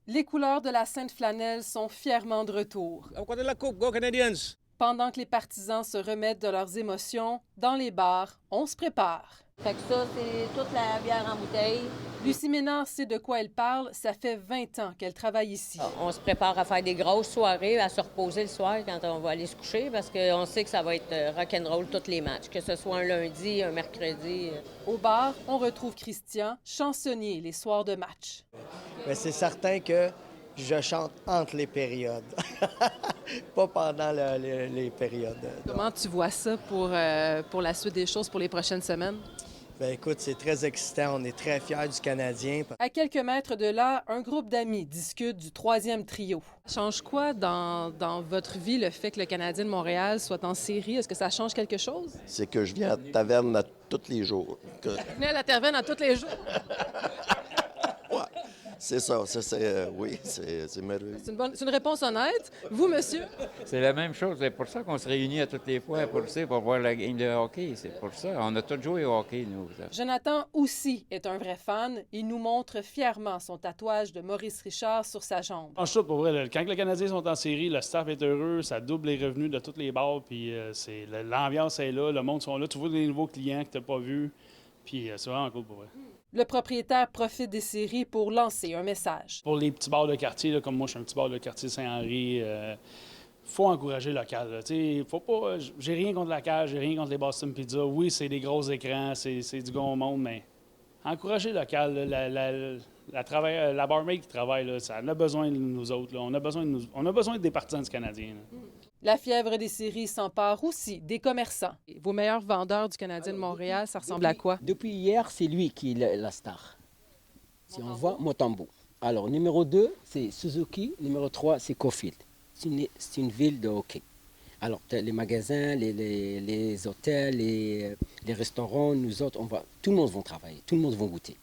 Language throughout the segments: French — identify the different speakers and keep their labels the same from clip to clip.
Speaker 1: Les couleurs de la Sainte-Flanelle sont fièrement de retour.
Speaker 2: On connaît la coupe, go Canadiens!
Speaker 1: Pendant que les partisans se remettent de leurs émotions, dans les bars, on se prépare.
Speaker 3: Fait que ça, c'est toute la bière en bouteille.
Speaker 1: Lucie Ménard sait de quoi elle parle. Ça fait 20 ans qu'elle travaille ici.
Speaker 3: On se prépare à faire des grosses soirées, à se reposer le soir quand on va aller se coucher parce qu'on sait que ça va être rock'n'roll tous les matchs, que ce soit un lundi, un mercredi.
Speaker 1: Au bar, on retrouve Christian, chansonnier les soirs de match.
Speaker 4: Mais c'est certain que je chante entre les périodes, pas pendant les périodes.
Speaker 1: Comment tu vois ça pour la suite des choses pour les prochaines semaines?
Speaker 4: Bien, écoute, c'est très excitant. On est très fiers du Canadien.
Speaker 1: À quelques mètres de là, un groupe d'amis discute du troisième trio. Ça change quoi dans votre vie le fait que le Canadien de Montréal soit en série? Est-ce que ça change quelque chose?
Speaker 5: C'est que je viens à la taverne tous les jours.
Speaker 1: Vous venez à la taverne à tous les jours?
Speaker 5: C'est ça, oui, c'est merveilleux.
Speaker 1: C'est une réponse honnête. Vous, monsieur?
Speaker 6: C'est la même chose. C'est pour ça qu'on se réunit à toutes les fois pour voir la game de hockey. C'est pour ça. On a tous joué au hockey, nous.
Speaker 1: Jonathan aussi est un vrai fan. Il nous montre fièrement son tatouage de Maurice Richard sur sa jambe.
Speaker 7: En tout, pour vrai, quand les Canadiens sont en série, le staff est heureux, ça double les revenus de toutes les bars, puis l'ambiance est là, le monde sont là. Tu vois des nouveaux clients que tu n'as pas vus, puis c'est vraiment cool pour vrai.
Speaker 1: Le propriétaire profite des séries pour lancer un message.
Speaker 7: Pour les petits bars de quartier, là, comme moi, je suis un petit bar de quartier Saint-Henri, faut encourager le local. Faut pas, j'ai rien contre la cage, j'ai rien contre les Boston Pizza. Oui, c'est des gros écrans, c'est du grand monde, mais encourager le local. La barmaid qui travaille, là, ça en a besoin de nous autres. Là. On a besoin des partisans du Canadien. Là.
Speaker 1: La fièvre des séries s'empare aussi des commerçants. Vos meilleurs vendeurs du Canadien de Montréal, ça ressemble à quoi?
Speaker 8: Depuis hier, c'est lui qui est la star. Si on voit Mutombo. Alors, numéro 2, c'est Suzuki. Numéro 3, c'est Caulfield. C'est une ville de hockey. Alors, les magasins, les hôtels, les restaurants, nous autres, tout le monde va travailler, tout le monde va goûter.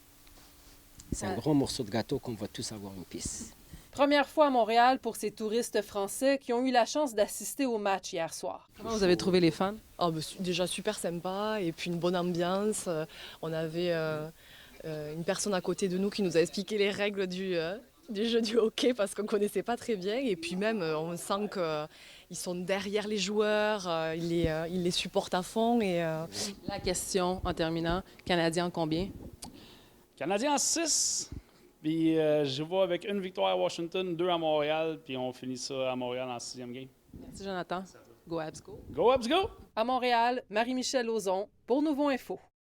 Speaker 8: C'est un grand morceau de gâteau qu'on va tous avoir une pièce.
Speaker 1: Première fois à Montréal pour ces touristes français qui ont eu la chance d'assister au match hier soir. Comment vous avez trouvé les fans?
Speaker 9: Déjà super sympa et puis une bonne ambiance. On avait une personne à côté de nous qui nous a expliqué les règles du jeu du hockey parce qu'on ne connaissait pas très bien. Et puis même, on sent qu'ils sont derrière les joueurs, ils les supportent à fond.
Speaker 1: La question en terminant, Canadien combien?
Speaker 7: Canadien 6. Puis je vois avec une victoire à Washington, 2 à Montréal, puis on finit ça à Montréal en 6e game.
Speaker 1: Merci Jonathan. Go Habs go!
Speaker 7: Go Habs go!
Speaker 1: À Montréal, Marie-Michel Lauzon pour Nouveau Info.